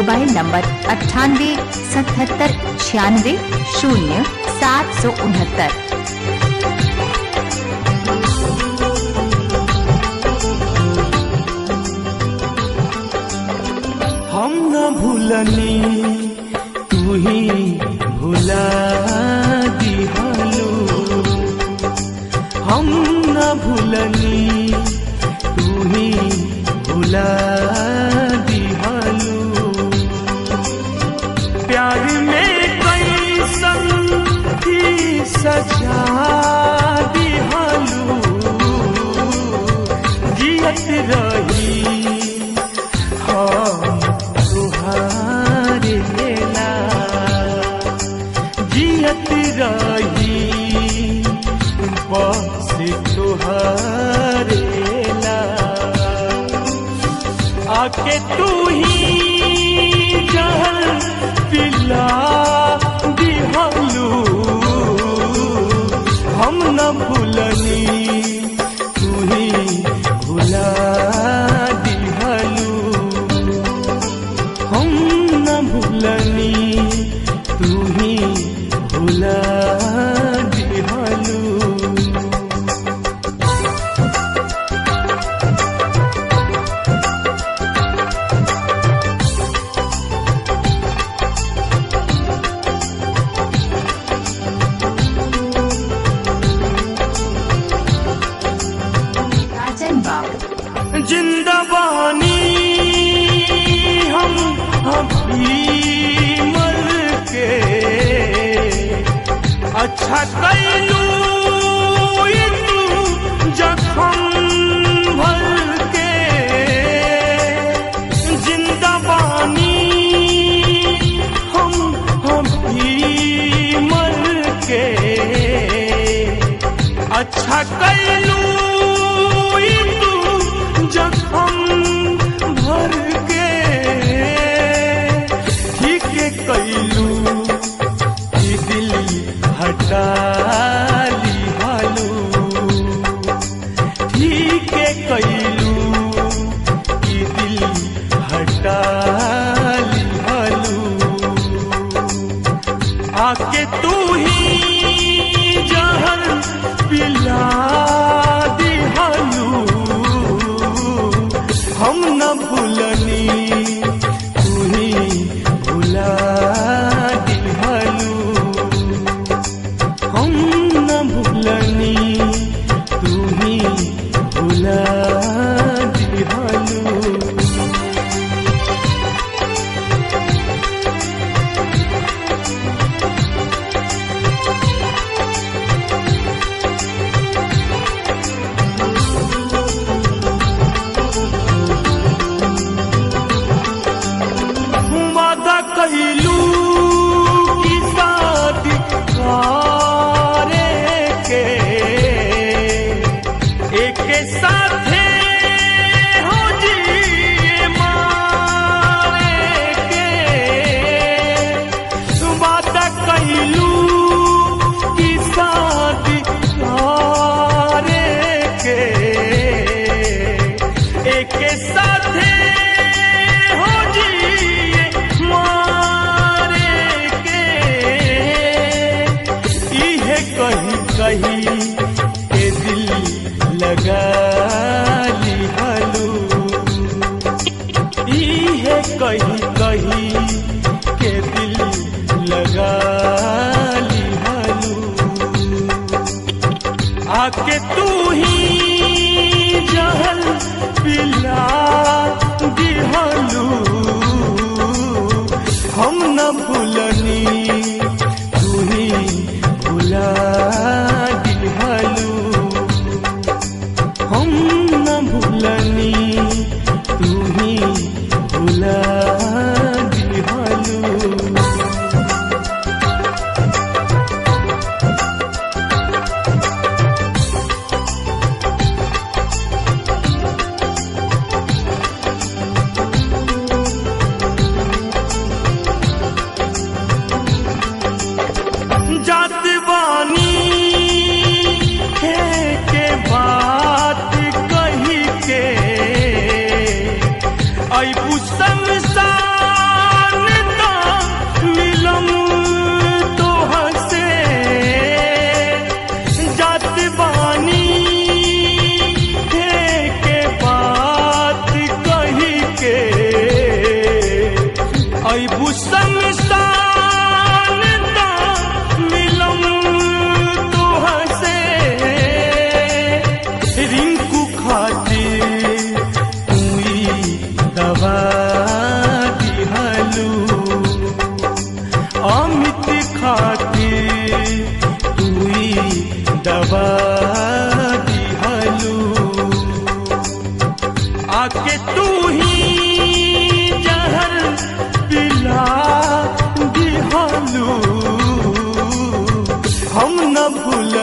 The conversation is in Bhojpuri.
Mobile number 9877960769। हम न भूलनी तू ही भुला दिहलू, हम न भूलनी तू ही भुला दिहलू। प्यार में कैसन की सजा दिहलू, जियत रही जियत रही बस तुहरेला। आके तू ही जहर पिला दिहलू, हम न भूलनी तू ही भुला दिहलू, हम न भूलनी तू ही भुला दिहलू। जिंदगानी हम अभी मर के अच्छा कैलू तू जखम भर के। जिंदगानी हम अभी मर के अच्छा कैलू जखम भर के। ठीक कैलू कि दिल हटा लिहलू, ठीक कैलू कि दिल हटा लिहलू। आके तू ही जहर पिला दिहलू, हम न भूलनी तू ही भुला दिहलू, हम न भूलनी तू ही भुला दिहलू। कहलू की शादी करे के एक साथे हो जी मारे के। वादा कहलू की शादी करे के एक साथे हो जी कही के दिल लगा लिहलू, इहे कही कही के दिल लगा लिहलू। आके तू ही जहर पिला दिहलू, हम न भूलनी तू ही भुला दिहलू, हम न भूलनी तू ही भुला दवा दिहलू आके तू ही जहर पिला दिहलू हम न भूल